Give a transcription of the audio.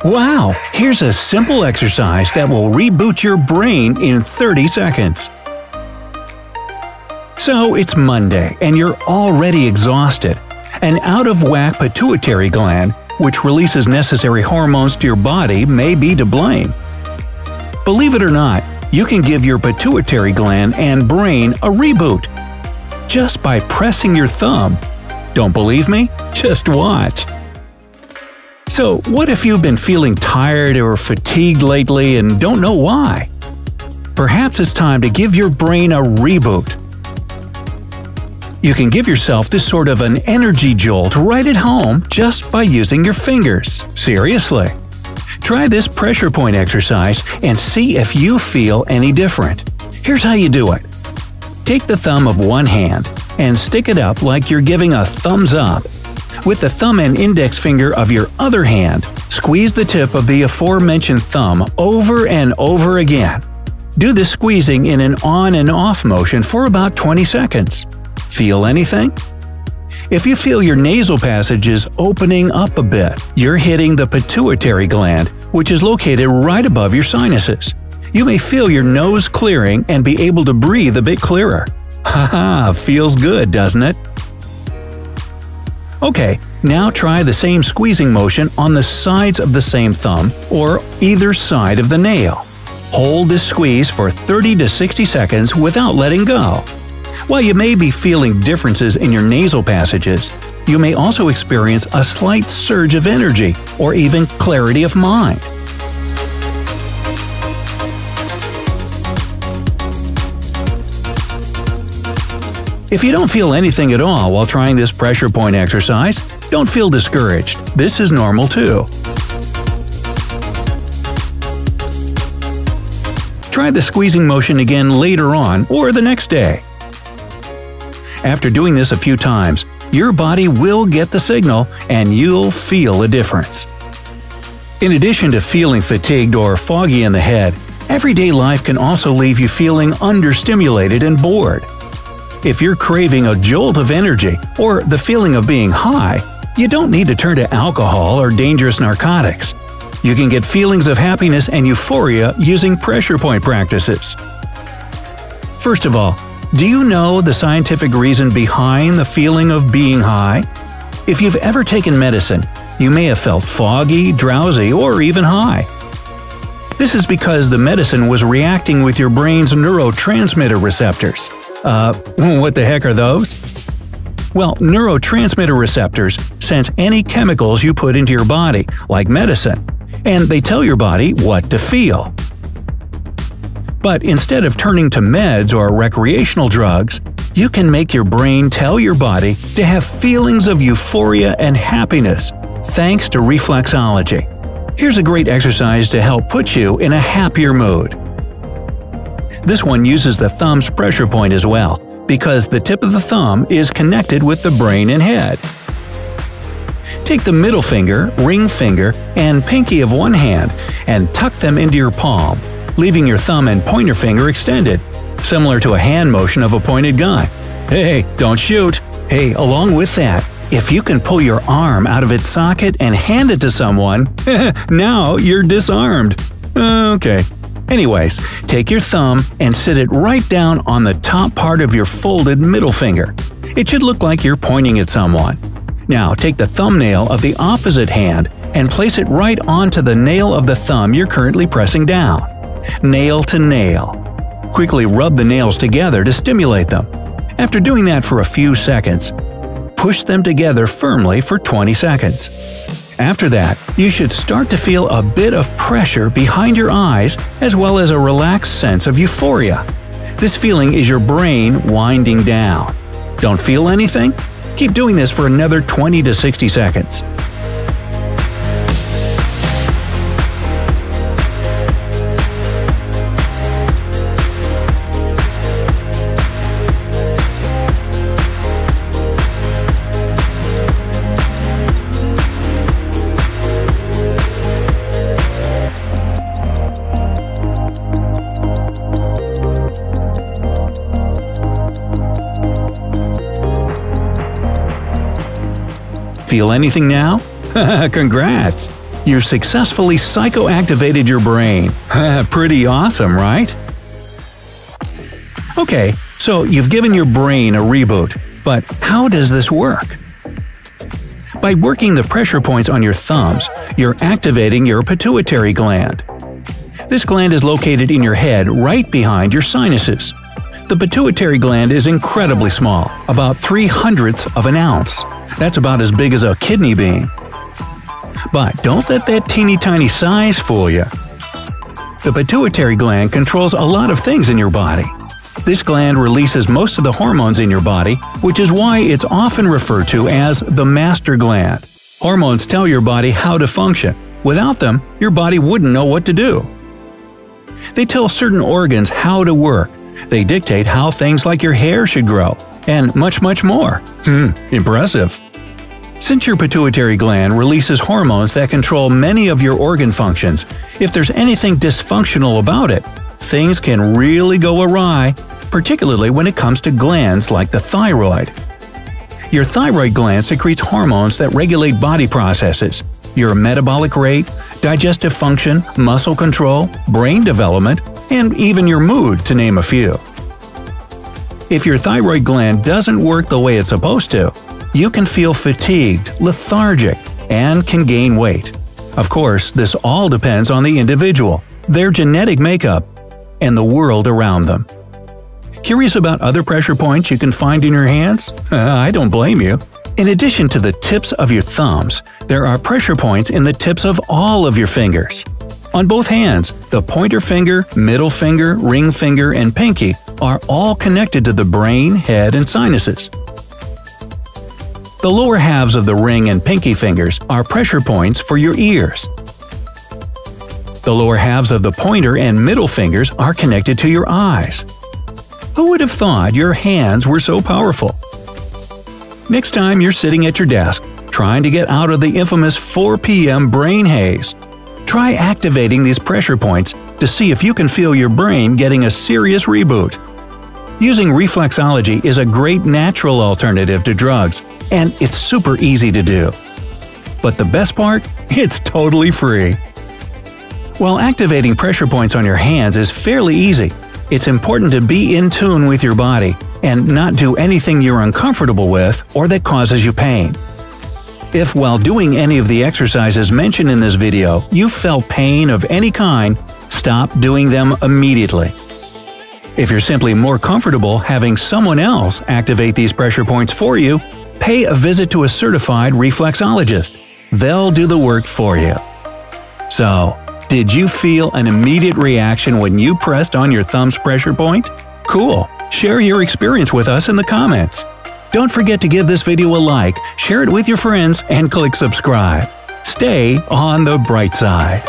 Wow! Here's a simple exercise that will reboot your brain in 30 seconds. So it's Monday and you're already exhausted. An out-of-whack pituitary gland, which releases necessary hormones to your body, may be to blame. Believe it or not, you can give your pituitary gland and brain a reboot just by pressing your thumb. Don't believe me? Just watch. So, what if you've been feeling tired or fatigued lately and don't know why? Perhaps it's time to give your brain a reboot. You can give yourself this sort of an energy jolt right at home just by using your fingers. Seriously. Try this pressure point exercise and see if you feel any different. Here's how you do it. Take the thumb of one hand and stick it up like you're giving a thumbs up. With the thumb and index finger of your other hand, squeeze the tip of the aforementioned thumb over and over again. Do this squeezing in an on and off motion for about 20 seconds. Feel anything? If you feel your nasal passages opening up a bit, you're hitting the pituitary gland, which is located right above your sinuses. You may feel your nose clearing and be able to breathe a bit clearer. Haha, feels good, doesn't it? Okay, now try the same squeezing motion on the sides of the same thumb or either side of the nail. Hold this squeeze for 30 to 60 seconds without letting go. While you may be feeling differences in your nasal passages, you may also experience a slight surge of energy or even clarity of mind. If you don't feel anything at all while trying this pressure point exercise, don't feel discouraged. This is normal too. Try the squeezing motion again later on or the next day. After doing this a few times, your body will get the signal and you'll feel a difference. In addition to feeling fatigued or foggy in the head, everyday life can also leave you feeling understimulated and bored. If you're craving a jolt of energy or the feeling of being high, you don't need to turn to alcohol or dangerous narcotics. You can get feelings of happiness and euphoria using pressure point practices. First of all, do you know the scientific reason behind the feeling of being high? If you've ever taken medicine, you may have felt foggy, drowsy, or even high. This is because the medicine was reacting with your brain's neurotransmitter receptors. What the heck are those? Well, neurotransmitter receptors sense any chemicals you put into your body, like medicine, and they tell your body what to feel. But instead of turning to meds or recreational drugs, you can make your brain tell your body to have feelings of euphoria and happiness thanks to reflexology. Here's a great exercise to help put you in a happier mood. This one uses the thumb's pressure point as well, because the tip of the thumb is connected with the brain and head. Take the middle finger, ring finger, and pinky of one hand and tuck them into your palm, leaving your thumb and pointer finger extended, similar to a hand motion of a pointed gun. Hey, don't shoot! Hey, along with that, if you can pull your arm out of its socket and hand it to someone, now you're disarmed. Okay. Anyways, take your thumb and sit it right down on the top part of your folded middle finger. It should look like you're pointing at someone. Now take the thumbnail of the opposite hand and place it right onto the nail of the thumb you're currently pressing down. Nail to nail. Quickly rub the nails together to stimulate them. After doing that for a few seconds, push them together firmly for 20 seconds. After that, you should start to feel a bit of pressure behind your eyes as well as a relaxed sense of euphoria. This feeling is your brain winding down. Don't feel anything? Keep doing this for another 20 to 60 seconds. Feel anything now? Congrats! You've successfully psychoactivated your brain. Pretty awesome, right? Okay, so you've given your brain a reboot, but how does this work? By working the pressure points on your thumbs, you're activating your pituitary gland. This gland is located in your head right behind your sinuses. The pituitary gland is incredibly small, about 0.03 of an ounce. That's about as big as a kidney bean. But don't let that teeny tiny size fool you. The pituitary gland controls a lot of things in your body. This gland releases most of the hormones in your body, which is why it's often referred to as the master gland. Hormones tell your body how to function. Without them, your body wouldn't know what to do. They tell certain organs how to work. They dictate how things like your hair should grow, and much more. Impressive. Since your pituitary gland releases hormones that control many of your organ functions, if there's anything dysfunctional about it, things can really go awry, particularly when it comes to glands like the thyroid. Your thyroid gland secretes hormones that regulate body processes, your metabolic rate, digestive function, muscle control, brain development, and even your mood, to name a few. If your thyroid gland doesn't work the way it's supposed to, you can feel fatigued, lethargic, and can gain weight. Of course, this all depends on the individual, their genetic makeup, and the world around them. Curious about other pressure points you can find in your hands? I don't blame you. In addition to the tips of your thumbs, there are pressure points in the tips of all of your fingers. On both hands, the pointer finger, middle finger, ring finger, and pinky are all connected to the brain, head, and sinuses. The lower halves of the ring and pinky fingers are pressure points for your ears. The lower halves of the pointer and middle fingers are connected to your eyes. Who would have thought your hands were so powerful? Next time you're sitting at your desk, trying to get out of the infamous 4 p.m. brain haze, try activating these pressure points to see if you can feel your brain getting a serious reboot. Using reflexology is a great natural alternative to drugs, and it's super easy to do. But the best part? It's totally free. While activating pressure points on your hands is fairly easy, it's important to be in tune with your body and not do anything you're uncomfortable with or that causes you pain. If while doing any of the exercises mentioned in this video you felt pain of any kind, stop doing them immediately. If you're simply more comfortable having someone else activate these pressure points for you, pay a visit to a certified reflexologist. They'll do the work for you. So, did you feel an immediate reaction when you pressed on your thumb's pressure point? Cool! Share your experience with us in the comments. Don't forget to give this video a like, share it with your friends, and click subscribe. Stay on the bright side.